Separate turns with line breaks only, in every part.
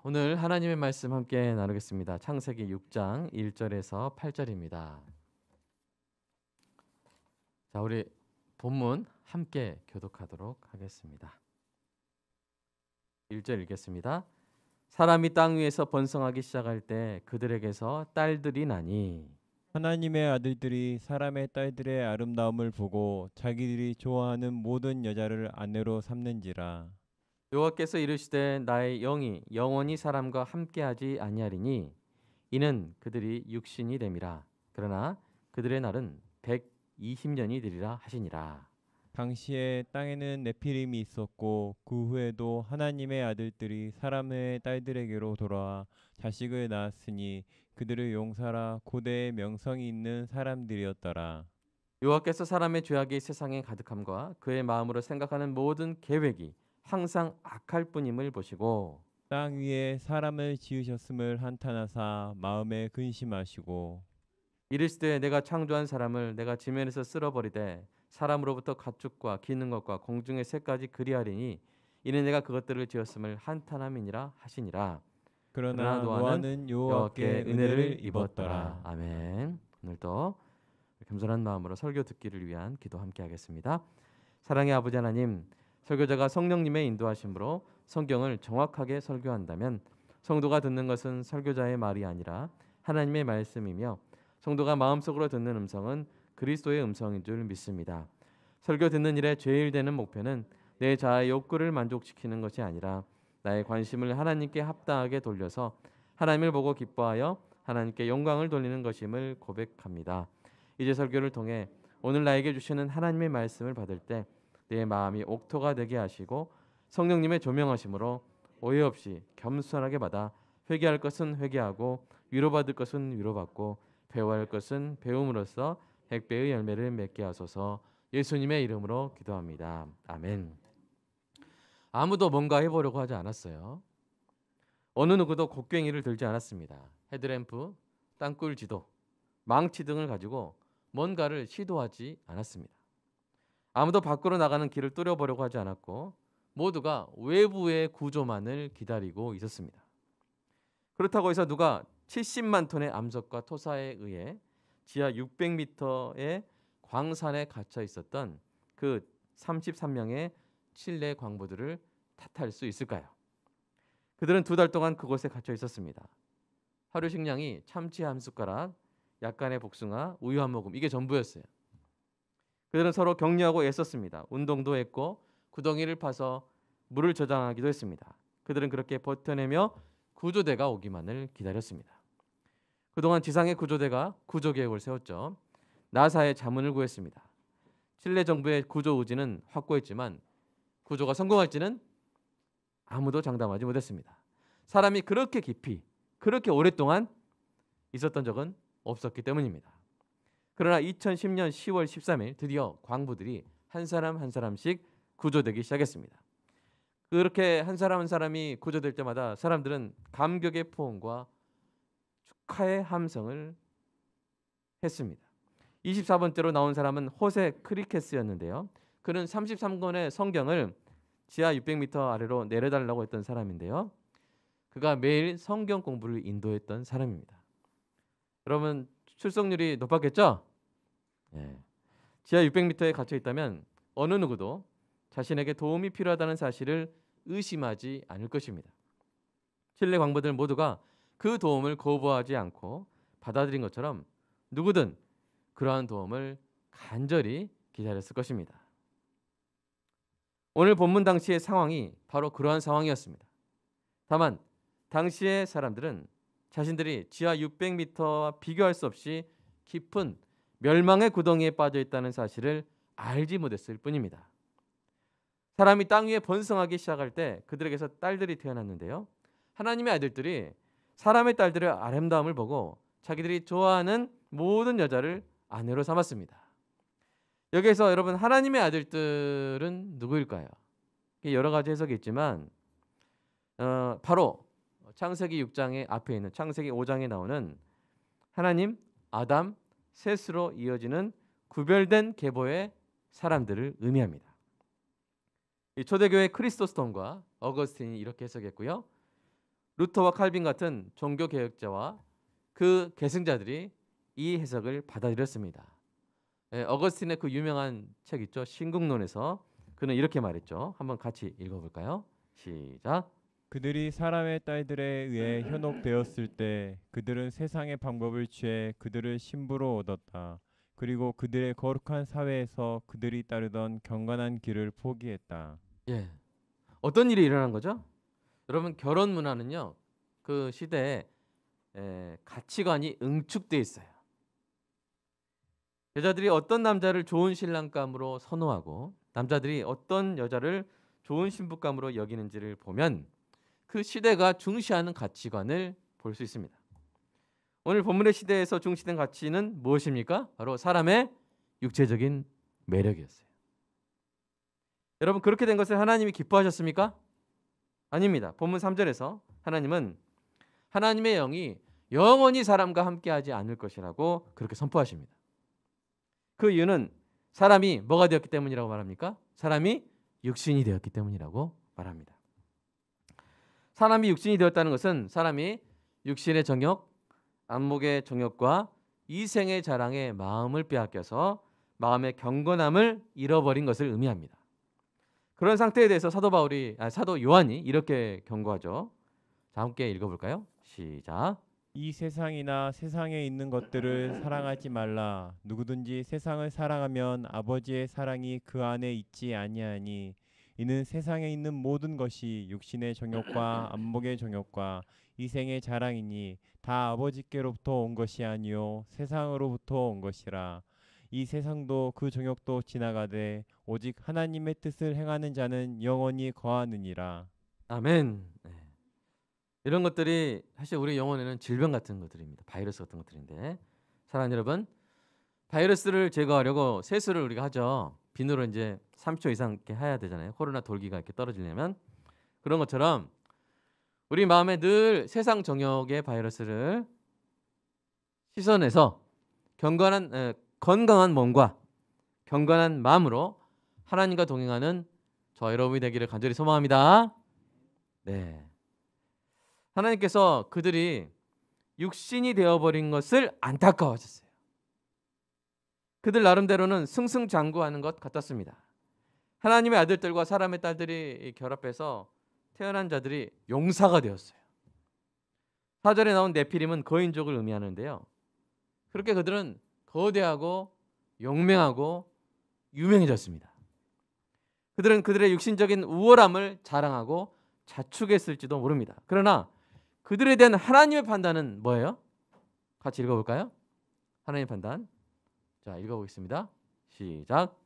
오늘 하나님의 말씀 함께 나누겠습니다. 창세기 6장 1절에서 8절입니다. 자, 우리 본문 함께 교독하도록 하겠습니다. 1절 읽겠습니다. 사람이 땅 위에서 번성하기 시작할 때 그들에게서 딸들이 나니
하나님의 아들들이 사람의 딸들의 아름다움을 보고 자기들이 좋아하는 모든 여자를 아내로 삼는지라.
여호와께서 이르시되 나의 영이 영원히 사람과 함께하지 아니하리니 이는 그들이 육신이 됨이라. 그러나 그들의 날은 120년이 되리라 하시니라.
당시에 땅에는 네피림이 있었고 그 후에도 하나님의 아들들이 사람의 딸들에게로 돌아와 자식을 낳았으니 그들을 용사라 고대의 명성이 있는 사람들이었더라.
여호와께서 사람의 죄악이 세상에 가득함과 그의 마음으로 생각하는 모든 계획이 항상 악할 뿐임을 보시고
땅 위에 사람을 지으셨음을 한탄하사 마음에 근심하시고
이르시되 내가 창조한 사람을 내가 지면에서 쓸어버리되 사람으로부터 가축과 기는 것과 공중의 새까지 그리하리니 이는 내가 그것들을 지었음을 한탄함이니라 하시니라. 그러나
그러나
노아는
노아는
여호와께
여호와께
은혜를
은혜를
입었더라.
입었더라.
아멘. 오늘도 겸손한 마음으로 설교 듣기를 위한 기도 함께 하겠습니다. 사랑의 아버지 하나님, 설교자가 성령님의 인도하심으로 성경을 정확하게 설교한다면 성도가 듣는 것은 설교자의 말이 아니라 하나님의 말씀이며 성도가 마음속으로 듣는 음성은 그리스도의 음성인 줄 믿습니다. 설교 듣는 일의 제일 되는 목표는 내 자아의 욕구를 만족시키는 것이 아니라 나의 관심을 하나님께 합당하게 돌려서 하나님을 보고 기뻐하여 하나님께 영광을 돌리는 것임을 고백합니다. 이제 설교를 통해 오늘 나에게 주시는 하나님의 말씀을 받을 때 내 마음이 옥토가 되게 하시고 성령님의 조명하심으로 오해 없이 겸손하게 받아 회개할 것은 회개하고 위로받을 것은 위로받고 배워야 할 것은 배움으로써 백배의 열매를 맺게 하소서. 예수님의 이름으로 기도합니다. 아멘. 아무도 뭔가 해보려고 하지 않았어요. 어느 누구도 곡괭이를 들지 않았습니다. 헤드램프, 땅굴 지도, 망치 등을 가지고 뭔가를 시도하지 않았습니다. 아무도 밖으로 나가는 길을 뚫어보려고 하지 않았고 모두가 외부의 구조만을 기다리고 있었습니다. 그렇다고 해서 누가 70만 톤의 암석과 토사에 의해 지하 600m의 광산에 갇혀 있었던 그 33명의 칠레 광부들을 탓할 수 있을까요? 그들은 2달 동안 그곳에 갇혀 있었습니다. 하루 식량이 참치 한 숟가락, 약간의 복숭아, 우유 한 모금, 이게 전부였어요. 그들은 서로 격려하고 애썼습니다. 운동도 했고 구덩이를 파서 물을 저장하기도 했습니다. 그들은 그렇게 버텨내며 구조대가 오기만을 기다렸습니다. 그동안 지상의 구조대가 구조 계획을 세웠죠. 나사의 자문을 구했습니다. 칠레 정부의 구조 의지는 확고했지만 구조가 성공할지는 아무도 장담하지 못했습니다. 사람이 그렇게 깊이, 그렇게 오랫동안 있었던 적은 없었기 때문입니다. 그러나 2010년 10월 13일 드디어 광부들이 한 사람 한 사람씩 구조되기 시작했습니다. 그렇게 한 사람 한 사람이 구조될 때마다 사람들은 감격의 포옹과 축하의 함성을 했습니다. 24번째로 나온 사람은 호세 크리케스였는데요. 그는 33권의 성경을 지하 600m 아래로 내려달라고 했던 사람인데요. 그가 매일 성경 공부를 인도했던 사람입니다. 여러분 출석률이 높았겠죠? 예. 지하 600m에 갇혀 있다면 어느 누구도 자신에게 도움이 필요하다는 사실을 의심하지 않을 것입니다. 칠레 광부들 모두가 그 도움을 거부하지 않고 받아들인 것처럼 누구든 그러한 도움을 간절히 기다렸을 것입니다. 오늘 본문 당시의 상황이 바로 그러한 상황이었습니다. 다만 당시의 사람들은 자신들이 지하 600m와 비교할 수 없이 깊은 멸망의 구덩이에 빠져 있다는 사실을 알지 못했을 뿐입니다. 사람이 땅 위에 번성하기 시작할 때 그들에게서 딸들이 태어났는데요. 하나님의 아들들이 사람의 딸들의 아름다움을 보고 자기들이 좋아하는 모든 여자를 아내로 삼았습니다. 여기에서 여러분 하나님의 아들들은 누구일까요? 여러 가지 해석이 있지만 바로 창세기 6장의 앞에 있는 창세기 5장에 나오는 하나님, 아담, 셋으로 이어지는 구별된 계보의 사람들을 의미합니다. 이 초대교회 크리스토스톰과 어거스틴이 이렇게 해석했고요. 루터와 칼빈 같은 종교 개혁자와 그 계승자들이 이 해석을 받아들였습니다. 어거스틴의 그 유명한 책 있죠. 신국론에서 그는 이렇게 말했죠. 한번 같이 읽어볼까요? 시작.
그들이 사람의 딸들에 의해 현혹되었을 때 그들은 세상의 방법을 취해 그들을 신부로 얻었다. 그리고 그들의 거룩한 사회에서 그들이 따르던 경건한 길을 포기했다.
예. 어떤 일이 일어난 거죠? 여러분 결혼 문화는요. 그 시대에 가치관이 응축돼 있어요. 여자들이 어떤 남자를 좋은 신랑감으로 선호하고 남자들이 어떤 여자를 좋은 신부감으로 여기는지를 보면 그 시대가 중시하는 가치관을 볼 수 있습니다. 오늘 본문의 시대에서 중시된 가치는 무엇입니까? 바로 사람의 육체적인 매력이었어요. 여러분 그렇게 된 것을 하나님이 기뻐하셨습니까? 아닙니다. 본문 3절에서 하나님은 하나님의 영이 영원히 사람과 함께하지 않을 것이라고 그렇게 선포하십니다. 그 이유는 사람이 뭐가 되었기 때문이라고 말합니까? 사람이 육신이 되었기 때문이라고 말합니다. 사람이 육신이 되었다는 것은 사람이 육신의 정욕, 안목의 정욕과 이생의 자랑에 마음을 빼앗겨서 마음의 경건함을 잃어버린 것을 의미합니다. 그런 상태에 대해서 사도 요한이 이렇게 경고하죠. 자, 함께 읽어볼까요? 시작.
이 세상이나 세상에 있는 것들을 사랑하지 말라. 누구든지 세상을 사랑하면 아버지의 사랑이 그 안에 있지 아니하니 이는 세상에 있는 모든 것이 육신의 정욕과 안목의 정욕과 이생의 자랑이니 다 아버지께로부터 온 것이 아니요 세상으로부터 온 것이라. 이 세상도 그 정욕도 지나가되 오직 하나님의 뜻을 행하는 자는 영원히 거하느니라.
아멘. 네. 이런 것들이 사실 우리 영혼에는 질병 같은 것들입니다. 바이러스 같은 것들인데 사랑하는 여러분, 바이러스를 제거하려고 세수를 우리가 하죠. 비누로 이제 3초 이상 이렇게 해야 되잖아요. 코로나 돌기가 이렇게 떨어지려면 그런 것처럼 우리 마음에 늘 세상 정욕의 바이러스를 씻어내서 건강한 몸과 경건한 마음으로 하나님과 동행하는 저 여러분이 되기를 간절히 소망합니다. 네. 하나님께서 그들이 육신이 되어버린 것을 안타까워하셨어요. 그들 나름대로는 승승장구하는 것 같았습니다. 하나님의 아들들과 사람의 딸들이 결합해서 태어난 자들이 용사가 되었어요. 4절에 나온 네피림은 거인족을 의미하는데요. 그렇게 그들은 거대하고 용맹하고 유명해졌습니다. 그들은 그들의 육신적인 우월함을 자랑하고 자축했을지도 모릅니다. 그러나 그들에 대한 하나님의 판단은 뭐예요? 같이 읽어볼까요? 하나님의 판단. 자, 읽어보겠습니다. 시작.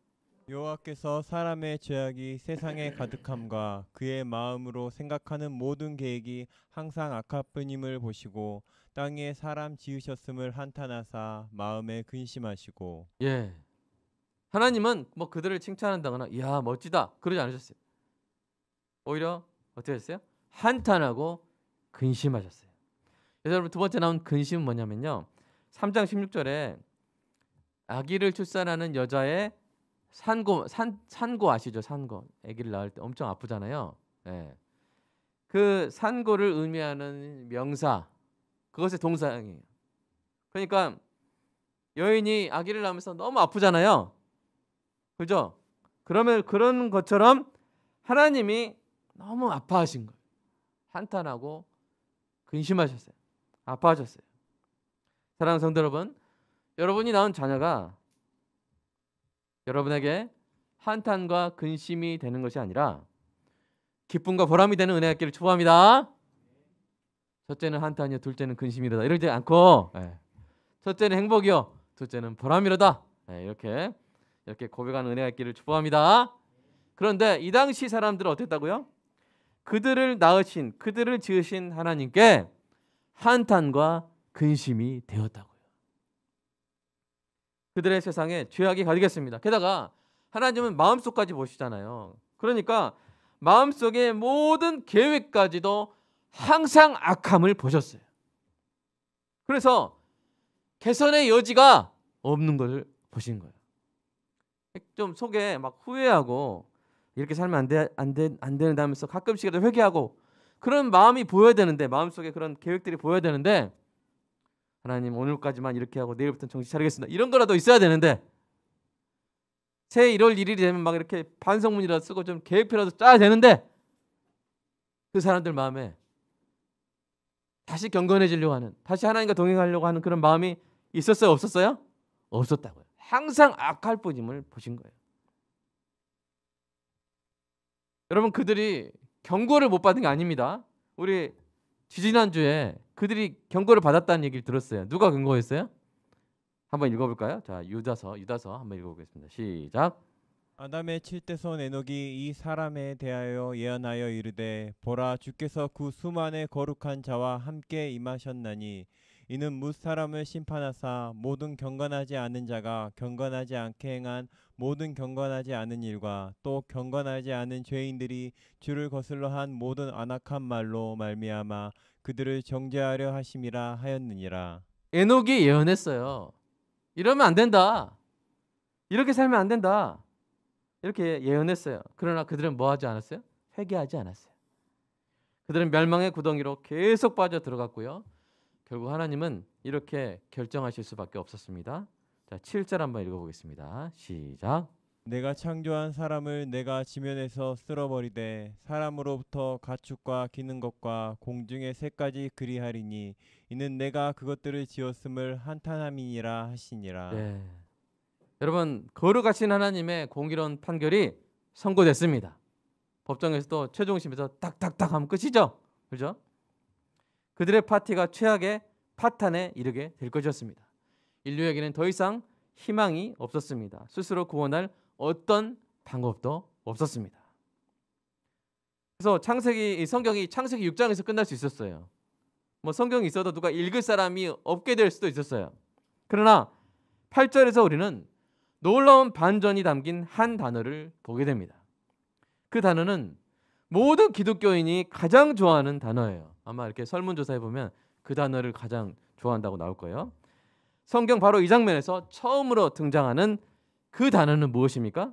여호와께서 사람의 죄악이 세상에 가득함과 그의 마음으로 생각하는 모든 계획이 항상 악함뿐임을 보시고 땅에 사람 지으셨음을 한탄하사 마음에 근심하시고.
예. 하나님은 뭐 그들을 칭찬한다거나 이야 멋지다 그러지 않으셨어요. 오히려 어떻게 했어요? 한탄하고 근심하셨어요. 그래서 여러분 두 번째 나온 근심은 뭐냐면요. 3장 16절에 아기를 출산하는 여자의 산고 아시죠? 산고. 아기를 낳을 때 엄청 아프잖아요. 예. 그 산고를 의미하는 명사 그것의 동사형이에요. 그러니까 여인이 아기를 낳으면서 너무 아프잖아요. 그죠? 그러면 그런 것처럼 하나님이 너무 아파하신 거예요. 한탄하고 근심하셨어요. 아파하셨어요. 사랑하는 성도 여러분, 여러분이 낳은 자녀가 여러분에게 한탄과 근심이 되는 것이 아니라 기쁨과 보람이 되는 은혜가 있기를 축복합니다. 첫째는 한탄이요, 둘째는 근심이로다 이러지 않고 첫째는 행복이요, 둘째는 보람이로다 이렇게 고백하는 은혜가 있기를 축복합니다. 그런데 이 당시 사람들은 어땠다고요? 그들을 낳으신, 그들을 지으신 하나님께 한탄과 근심이 되었다고요. 그들의 세상에 죄악이 가득했습니다. 게다가 하나님은 마음속까지 보시잖아요. 그러니까 마음속의 모든 계획까지도 항상 악함을 보셨어요. 그래서 개선의 여지가 없는 것을 보신 거예요. 좀 속에 막 후회하고 이렇게 살면 안 되는다면서 가끔씩이라도 회개하고 그런 마음이 보여야 되는데, 마음속에 그런 계획들이 보여야 되는데, 하나님 오늘까지만 이렇게 하고 내일부터는 정신 차리겠습니다, 이런 거라도 있어야 되는데, 새해 1월 1일이 되면 막 이렇게 반성문이라도 쓰고 좀 계획표라도 짜야 되는데, 그 사람들 마음에 다시 경건해지려고 하는, 다시 하나님과 동행하려고 하는 그런 마음이 있었어요, 없었어요? 없었다고요. 항상 악할 뿐임을 보신 거예요. 여러분, 그들이 경고를 못 받은 게 아닙니다. 우리 지지난주에 그들이 경고를 받았다는 얘기를 들었어요. 누가 경고했어요? 한번 읽어볼까요? 자, 유다서 한번 읽어보겠습니다. 시작.
아담의 칠대손 에녹이 이 사람에 대하여 예언하여 이르되 보라 주께서 그 수만의 거룩한 자와 함께 임하셨나니 이는 뭇 사람을 심판하사 모든 경건하지 않은 자가 경건하지 않게 행한 모든 경건하지 않은 일과 또 경건하지 않은 죄인들이 주를 거슬러 한 모든 안악한 말로 말미암아 그들을 정죄하려 하심이라 하였느니라.
에녹이 예언했어요. 이러면 안 된다, 이렇게 살면 안 된다, 이렇게 예언했어요. 그러나 그들은 뭐 하지 않았어요? 회개하지 않았어요. 그들은 멸망의 구덩이로 계속 빠져 들어갔고요. 결국 하나님은 이렇게 결정하실 수밖에 없었습니다. 자, 7절 한번 읽어보겠습니다. 시작.
내가 창조한 사람을 내가 지면에서 쓸어버리되 사람으로부터 가축과 기는 것과 공중의 새까지 그리하리니 이는 내가 그것들을 지었음을 한탄함이니라 하시니라.
네. 여러분, 거룩하신 하나님의 공의로운 판결이 선고됐습니다. 법정에서도 최종심에서 딱딱딱 하면 끝이죠, 그렇죠? 그들의 파티가 최악의 파탄에 이르게 될 것이었습니다. 인류에게는 더 이상 희망이 없었습니다. 스스로 구원할 어떤 방법도 없었습니다. 그래서 성경이 창세기 6장에서 끝날 수 있었어요. 뭐 성경이 있어도 누가 읽을 사람이 없게 될 수도 있었어요. 그러나 8절에서 우리는 놀라운 반전이 담긴 한 단어를 보게 됩니다. 그 단어는 모든 기독교인이 가장 좋아하는 단어예요. 아마 이렇게 설문조사해 보면 그 단어를 가장 좋아한다고 나올 거예요. 성경 바로 이 장면에서 처음으로 등장하는 그 단어는 무엇입니까?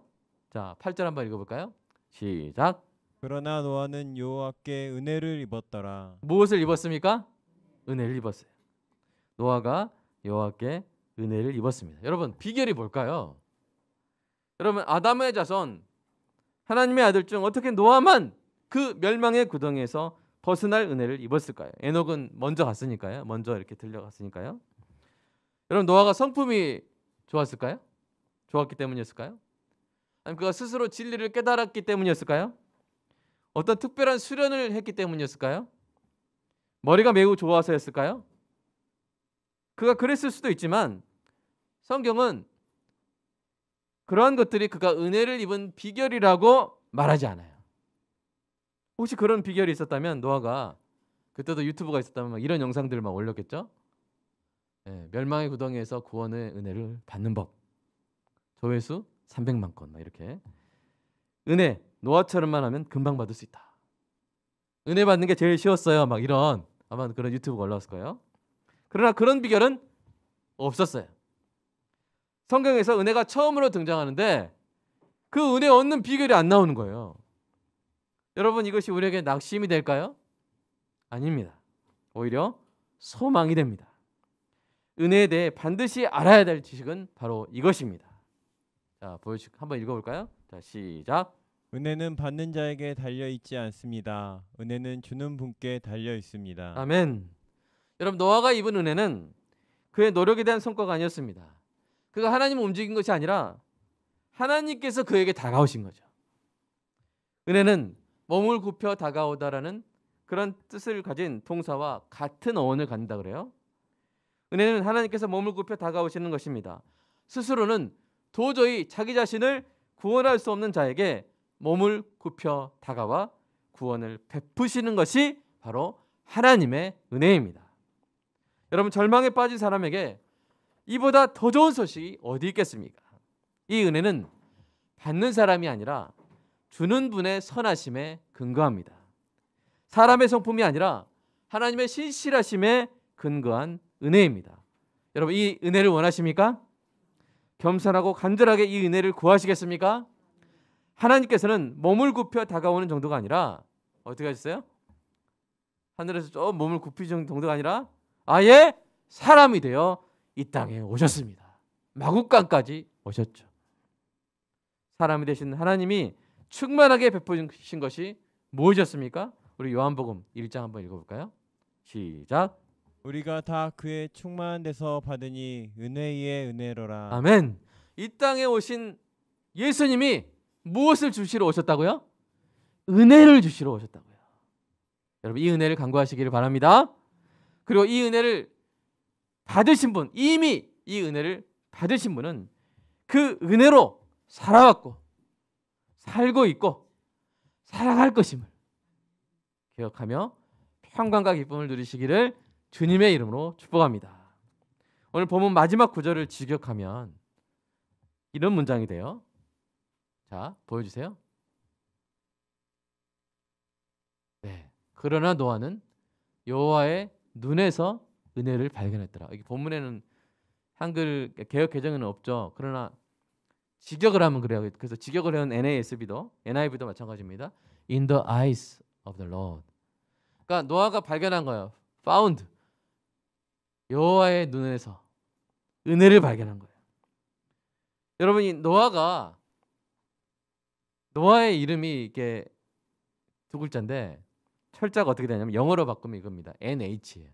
자, 8절 한번 읽어볼까요? 시작.
그러나 노아는 여호와께 은혜를 입었더라.
무엇을 입었습니까? 은혜를 입었어요. 노아가 여호와께 은혜를 입었습니다. 여러분, 비결이 뭘까요? 여러분, 아담의 자손 하나님의 아들 중 어떻게 노아만 그 멸망의 구덩이에서 벗어날 은혜를 입었을까요? 에녹은 먼저 갔으니까요. 먼저 이렇게 들려갔으니까요. 여러분, 노아가 성품이 좋았을까요? 좋았기 때문이었을까요? 아니면 그가 스스로 진리를 깨달았기 때문이었을까요? 어떤 특별한 수련을 했기 때문이었을까요? 머리가 매우 좋아서였을까요? 그가 그랬을 수도 있지만 성경은 그러한 것들이 그가 은혜를 입은 비결이라고 말하지 않아요. 혹시 그런 비결이 있었다면 노아가, 그때도 유튜브가 있었다면 막 이런 영상들을 막 올렸겠죠? 네, 멸망의 구덩이에서 구원의 은혜를 받는 법, 조회수 300만 건 막 이렇게. 은혜, 노아처럼만 하면 금방 받을 수 있다, 은혜 받는 게 제일 쉬웠어요, 막 이런, 아마 그런 유튜브가 올라왔을 거예요. 그러나 그런 비결은 없었어요. 성경에서 은혜가 처음으로 등장하는데 그 은혜 얻는 비결이 안 나오는 거예요. 여러분, 이것이 우리에게 낙심이 될까요? 아닙니다. 오히려 소망이 됩니다. 은혜에 대해 반드시 알아야 될 지식은 바로 이것입니다. 자, 한번 읽어볼까요? 자, 시작.
은혜는 받는 자에게 달려 있지 않습니다. 은혜는 주는 분께 달려 있습니다.
아멘. 여러분, 노아가 입은 은혜는 그의 노력에 대한 성과가 아니었습니다. 그가 하나님을 움직인 것이 아니라 하나님께서 그에게 다가오신 거죠. 은혜는 몸을 굽혀 다가오다라는 그런 뜻을 가진 동사와 같은 어원을 갖는다 그래요. 은혜는 하나님께서 몸을 굽혀 다가오시는 것입니다. 스스로는 도저히 자기 자신을 구원할 수 없는 자에게 몸을 굽혀 다가와 구원을 베푸시는 것이 바로 하나님의 은혜입니다. 여러분, 절망에 빠진 사람에게 이보다 더 좋은 소식이 어디 있겠습니까? 이 은혜는 받는 사람이 아니라 주는 분의 선하심에 근거합니다. 사람의 성품이 아니라 하나님의 신실하심에 근거한 은혜입니다. 여러분, 이 은혜를 원하십니까? 겸손하고 간절하게 이 은혜를 구하시겠습니까? 하나님께서는 몸을 굽혀 다가오는 정도가 아니라 어떻게 하셨어요? 하늘에서 좀 몸을 굽히신 정도가 아니라 아예 사람이 되어 이 땅에 오셨습니다. 마국간까지 오셨죠. 사람이 되신 하나님이 충만하게 베푸신 것이 무엇이었습니까? 우리 요한복음 1장 한번 읽어볼까요? 시작.
우리가 다 그의 충만한 데서 받으니 은혜 위에 은혜로라.
아멘. 이 땅에 오신 예수님이 무엇을 주시러 오셨다고요? 은혜를 주시러 오셨다고요. 여러분 이 은혜를 간구하시기를 바랍니다. 그리고 이 은혜를 받으신 분, 이미 이 은혜를 받으신 분은 그 은혜로 살아왔고 살고 있고 살아갈 것임을 기억하며 평강과 기쁨을 누리시기를 주님의 이름으로 축복합니다. 오늘 본문 마지막 구절을 직역하면 이런 문장이 돼요. 자, 보여주세요. 네. 그러나 노아는 여호와의 눈에서 은혜를 발견했더라. 여기 본문에는 한글 개역 개정에는 없죠. 그러나 직역을 하면 그래요. 그래서 직역을 해온 NASB도 마찬가지입니다. In the eyes of the Lord. 그러니까 노아가 발견한 거예요. Found. 여호와의 눈에서 은혜를 발견한 거예요. 여러분 이 노아의 이름이 이게 두 글자인데 철자가 어떻게 되냐면 영어로 바꾸면 이겁니다. NH예요.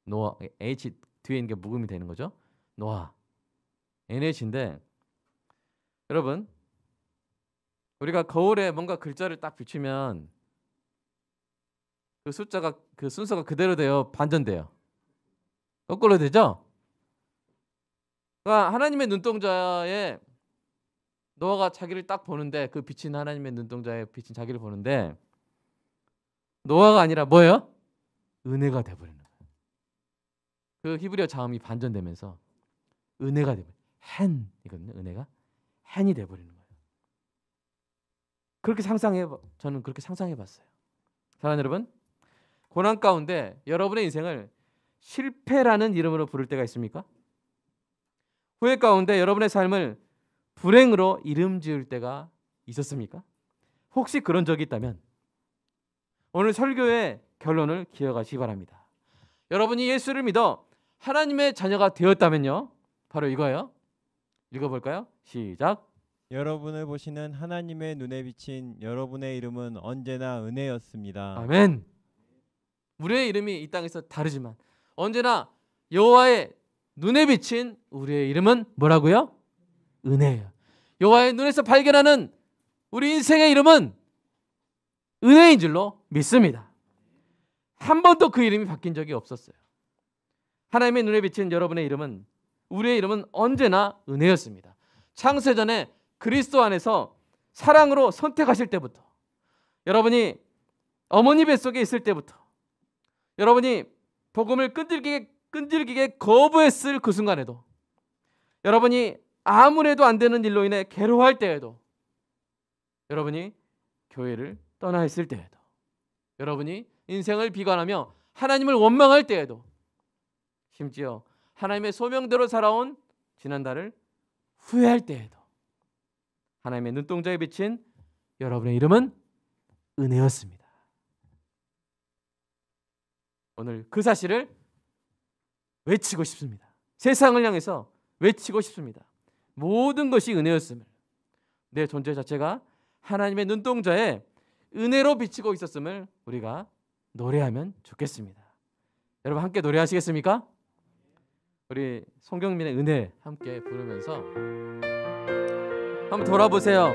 노아 H 뒤에 있는 게 묵음이 되는 거죠. 노아 NH인데 여러분 우리가 거울에 뭔가 글자를 딱 비추면 그 숫자가 그 순서가 그대로 돼요. 반전돼요. 거꾸로 되죠. 그러니까 하나님의 눈동자에 노아가 자기를 딱 보는데 그 비친 하나님의 눈동자에 비친 자기를 보는데 노아가 아니라 뭐예요? 은혜가 돼버리는 거예요. 그 히브리어 자음이 반전되면서 은혜가 돼버려요. 헨이거든요. 은혜가 헨이 돼버리는 거예요. 저는 그렇게 상상해봤어요. 사랑하는 여러분, 고난 가운데 여러분의 인생을 실패라는 이름으로 부를 때가 있습니까? 후회 가운데 여러분의 삶을 불행으로 이름 지을 때가 있었습니까? 혹시 그런 적이 있다면 오늘 설교의 결론을 기억하시기 바랍니다. 여러분이 예수를 믿어 하나님의 자녀가 되었다면요, 바로 이거예요. 읽어볼까요? 시작.
여러분을 보시는 하나님의 눈에 비친 여러분의 이름은 언제나 은혜였습니다.
아멘. 우리의 이름이 이 땅에서 다르지만 언제나 여호와의 눈에 비친 우리의 이름은 뭐라고요? 은혜예요. 여호와의 눈에서 발견하는 우리 인생의 이름은 은혜인 줄로 믿습니다. 한 번도 그 이름이 바뀐 적이 없었어요. 하나님의 눈에 비친 여러분의 이름은, 우리의 이름은 언제나 은혜였습니다. 창세전에 그리스도 안에서 사랑으로 선택하실 때부터, 여러분이 어머니 뱃속에 있을 때부터, 여러분이 복음을 끈질기게 거부했을 그 순간에도, 여러분이 아무래도 안 되는 일로 인해 괴로워할 때에도, 여러분이 교회를 떠나 있을 때에도, 여러분이 인생을 비관하며 하나님을 원망할 때에도, 심지어 하나님의 소명대로 살아온 지난달을 후회할 때에도 하나님의 눈동자에 비친 여러분의 이름은 은혜였습니다. 오늘 그 사실을 외치고 싶습니다. 세상을 향해서 외치고 싶습니다. 모든 것이 은혜였음을, 내 존재 자체가 하나님의 눈동자에 은혜로 비치고 있었음을 우리가 노래하면 좋겠습니다. 여러분 함께 노래하시겠습니까? 우리 송경민의 은혜 함께 부르면서 한번 돌아보세요.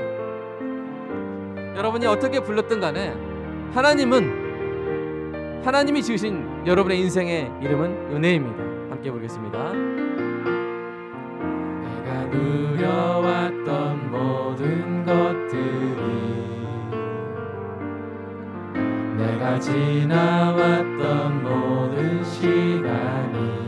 여러분이 어떻게 불렀든 간에 하나님이 지으신 여러분의 인생의 이름은 은혜입니다. 함께 부르겠습니다. 내가 누려왔던 모든 것들이, 내가 지나왔던 모든 시간이,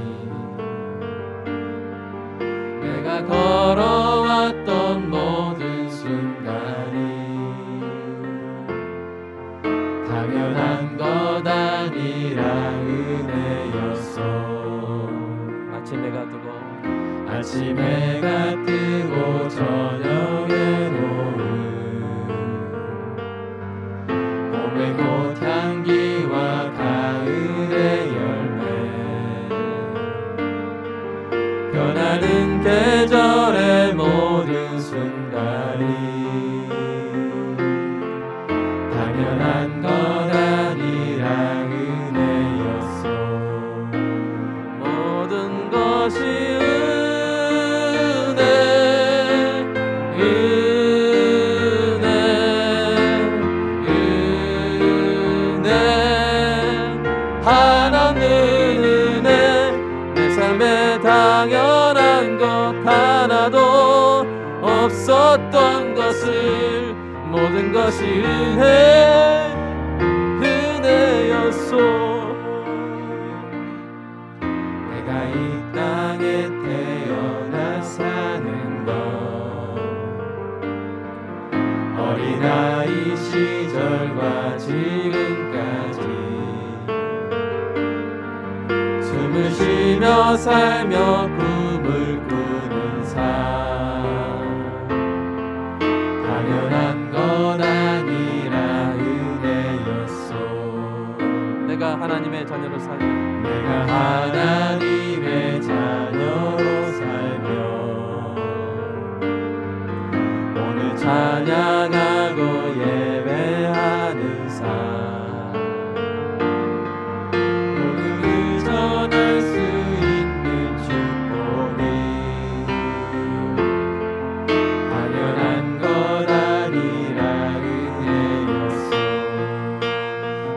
내가 걸어왔던 모든 순간이 당연한 것 아니라 은혜였어. 아침 해가 뜨고 저녁에 노을, 봄의 꽃향기와 가을 한없는 은혜 내 삶에 당연한 것 하나도 없었던 것을 모든 것이 은혜였소.
내가 이 땅에 태어나 사는 것 어린아이 시절과 지금까지 숨을 쉬며 살며 꿈을 꾸는 삶 당연한 건 아니라 은혜였소.
내가 하나님의 자녀로 살며
내가 하나님의 자녀로 살며 오늘 찬양하고 예배하는 삶 복음을 전할 수 있는 축복이 당연한 것 아니라 은혜였소.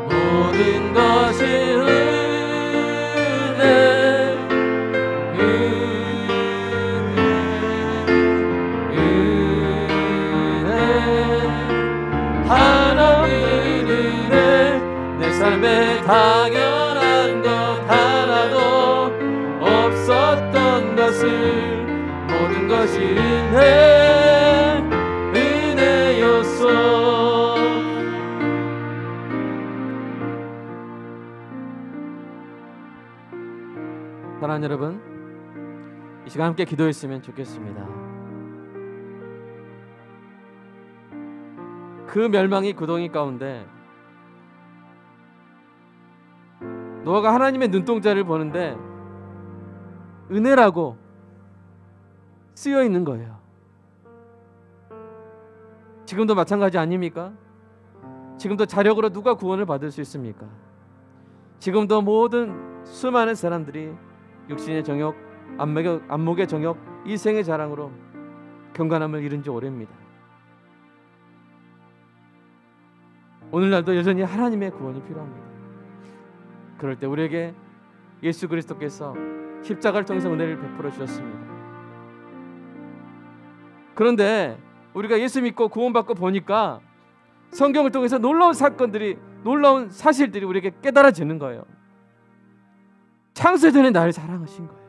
모든 것이 삶에 당연한 것 하나도 없었던 것을 모든 것이 은혜였소. 사랑하는 여러분, 이 시간 함께 기도했으면 좋겠습니다. 그 멸망의 구덩이 가운데 노아가 하나님의 눈동자를 보는데 은혜라고 쓰여 있는 거예요. 지금도 마찬가지 아닙니까? 지금도 자력으로 누가 구원을 받을 수 있습니까? 지금도 모든 수많은 사람들이 육신의 정욕, 안목의 정욕, 이생의 자랑으로 경건함을 잃은 지 오래입니다. 오늘날도 여전히 하나님의 구원이 필요합니다. 그럴 때 우리에게 예수 그리스도께서 십자가를 통해서 은혜를 베풀어 주셨습니다. 그런데 우리가 예수 믿고 구원받고 보니까 성경을 통해서 놀라운 사건들이, 놀라운 사실들이 우리에게 깨달아지는 거예요. 창세전에 나를 사랑하신 거예요.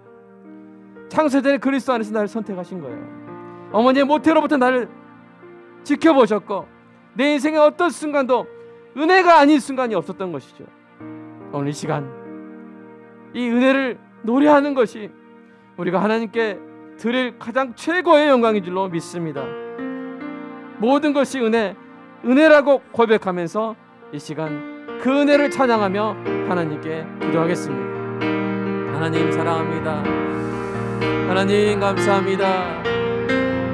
창세전에 그리스도 안에서 나를 선택하신 거예요. 어머니의 모태로부터 나를 지켜보셨고 내 인생의 어떤 순간도 은혜가 아닌 순간이 없었던 것이죠. 오늘 이 시간 이 은혜를 노래하는 것이 우리가 하나님께 드릴 가장 최고의 영광인 줄로 믿습니다. 모든 것이 은혜라고 고백하면서 이 시간 그 은혜를 찬양하며 하나님께 기도하겠습니다. 하나님 사랑합니다. 하나님 감사합니다.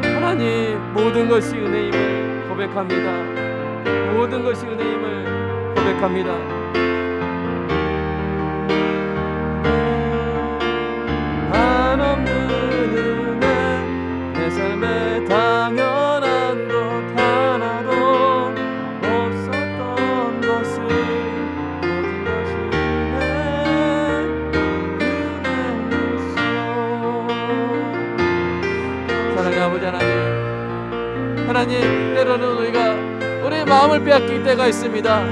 하나님 모든 것이 은혜임을 고백합니다. 모든 것이 은혜임을 고백합니다. 삶에 당연한 것 하나도 없었던 것을 모든 것이 은혜였소. 사랑의 아버지 하나님, 때로는 우리가 우리의 마음을 빼앗길 때가 있습니다.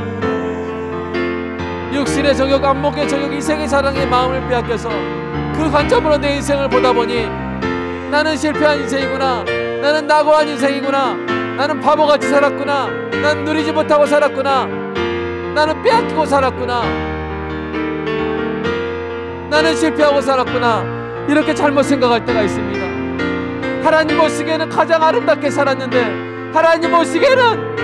육신의 정욕, 안목의 정욕, 이생의 사랑의 마음을 빼앗겨서 그 관점으로 내 인생을 보다 보니 나는 실패한 인생이구나, 나는 낙오한 인생이구나, 나는 바보같이 살았구나, 나는 누리지 못하고 살았구나, 나는 빼앗기고 살았구나, 나는 실패하고 살았구나, 이렇게 잘못 생각할 때가 있습니다. 하나님 보시기에는 가장 아름답게 살았는데, 하나님 보시기에는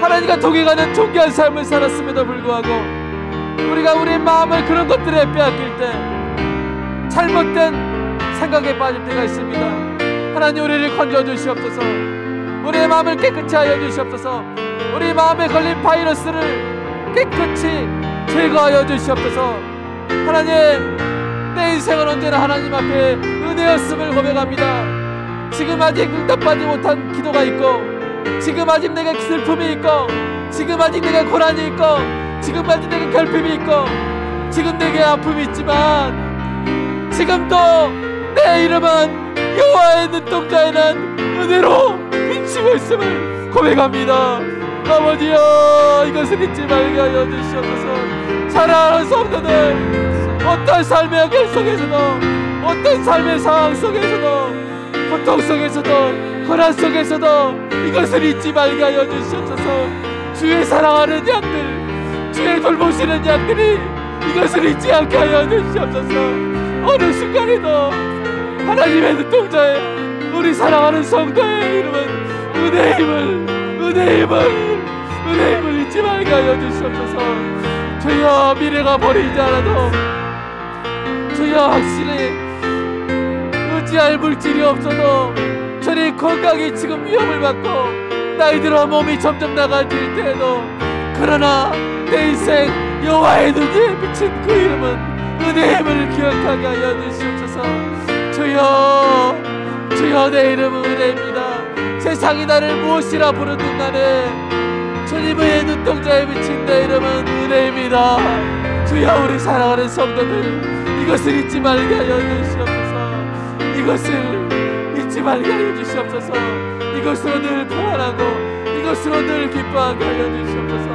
하나님과 동행하는 존귀한 삶을 살았음에도 불구하고 우리가 우리의 마음을 그런 것들에 빼앗길 때 잘못된 생각에 빠질 때가 있습니다. 하나님 우리를 건져 주시옵소서. 우리의 마음을 깨끗이 하여 주시옵소서. 우리 마음에 걸린 바이러스를 깨끗이 제거하여 주시옵소서. 하나님, 내 인생은 언제나 하나님 앞에 은혜였음을 고백합니다. 지금 아직 응답받지 못한 기도가 있고, 지금 아직 내게 슬픔이 있고, 지금 아직 내게 고난이 있고, 지금 아직 내게 결핍이 있고, 지금 내게 아픔이 있지만 지금도 내 이름은 여호와의 눈동자에는 은혜로 비치고 있음을 고백합니다. 아버지여, 이것을 잊지 말게 하여 주시옵소서. 사랑하는 성도들, 어떤 삶의 연결 속에서도, 어떤 삶의 상황 속에서도, 고통 속에서도, 고난 속에서도 이것을 잊지 말게 하여 주시옵소서. 주의 사랑하는 양들, 주의 돌보시는 양들이 이것을 잊지 않게 하여 주시옵소서. 어느 순간에도 하나님의 눈동자에 우리 사랑하는 성도의 이름은 은혜임을 잊지 말게 하여 주시옵소서. 주여, 미래가 보이지 않아도 주여, 확실히 의지할 물질이 없어도 주님, 건강이 지금 위험을 받고 나이 들어 몸이 점점 나가질 때에도, 그러나 내 인생 여호와의 눈에 비친 그 이름은 은혜임을 기억하게 하여 주시옵소서. 주여, 내 이름은 은혜입니다. 세상이 나를 무엇이라 부르든 간에 주님의 눈동자에 비친 내 이름은 은혜입니다. 주여, 우리 사랑하는 성도들, 이것을 잊지 말게 하여 주시옵소서. 이것을 잊지 말게 하여 주시옵소서. 이것으로 늘 평안하고 이것으로 늘 기뻐하게 하여 주시옵소서.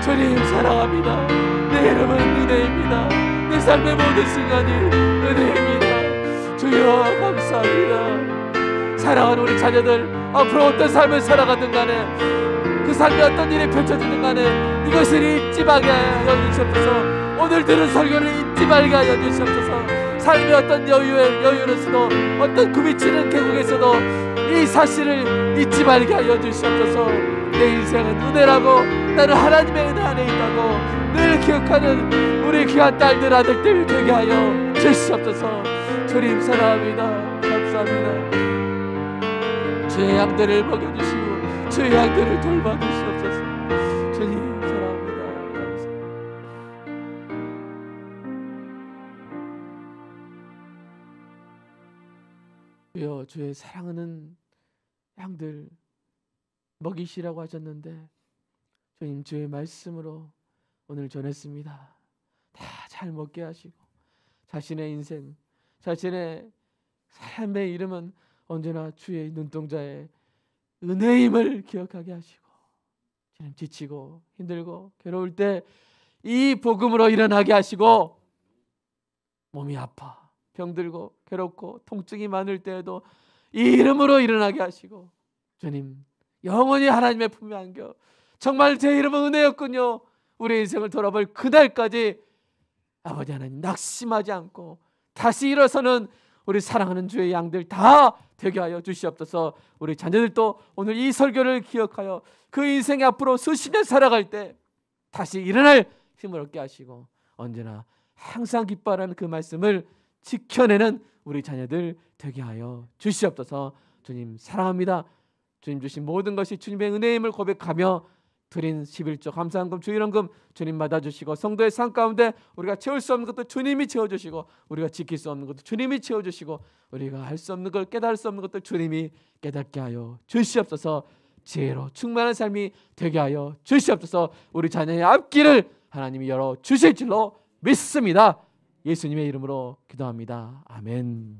주님 사랑합니다. 내 이름은 은혜입니다. 내 삶의 모든 순간이 은혜입니다. 주여, 감사합니다. 사랑하는 우리 자녀들, 앞으로 어떤 삶을 살아가든 간에, 그 삶에 어떤 일이 펼쳐지든 간에 이것을 잊지 말게 하여 주시옵소서. 오늘 들은 설교를 잊지 말게 하여 주시옵소서. 삶의 어떤 여유에서도, 어떤 굽이치는 계곡에서도 이 사실을 잊지 말게 하여 주시옵소서. 내 인생은 은혜라고, 나는 하나님의 은혜 안에 있다고 늘 기억하는 우리 귀한 딸들, 아들들 되게 하여 주시옵소서. 주님 사랑합니다. 감사합니다. 주의 양들을 먹여주시고 주의 양들을 돌봐주시옵소서. 주님 사랑합니다. 감사합니다. 주여, 주의 사랑하는 양들 먹이시라고 하셨는데, 주님 주의 말씀으로 오늘 전했습니다. 다 잘 먹게 하시고 자신의 인생, 자신의 삶의 이름은 언제나 주의 눈동자에 은혜임을 기억하게 하시고, 주님 지치고 힘들고 괴로울 때 이 복음으로 일어나게 하시고, 몸이 아파 병들고 괴롭고 통증이 많을 때에도 이 이름으로 일어나게 하시고, 주님 영원히 하나님의 품에 안겨 정말 제 이름은 은혜였군요, 우리 인생을 돌아볼 그날까지 아버지 하나님 낙심하지 않고 다시 일어서는 우리 사랑하는 주의 양들 다 되게 하여 주시옵소서. 우리 자녀들도 오늘 이 설교를 기억하여 그 인생에 앞으로 수십 년 살아갈 때 다시 일어날 힘을 얻게 하시고, 언제나 항상 기뻐하라는 그 말씀을 지켜내는 우리 자녀들 되게 하여 주시옵소서. 주님 사랑합니다. 주님 주신 모든 것이 주님의 은혜임을 고백하며 드린 11조 감사한금 주일원금 주님 받아주시고, 성도의 삶 가운데 우리가 채울 수 없는 것도 주님이 채워주시고, 우리가 지킬 수 없는 것도 주님이 채워주시고, 우리가 할 수 없는 걸 깨달을 수 없는 것도 주님이 깨닫게 하여 주시옵소서. 지혜로 충만한 삶이 되게 하여 주시옵소서. 우리 자녀의 앞길을 하나님이 열어 주실 줄로 믿습니다. 예수님의 이름으로 기도합니다. 아멘.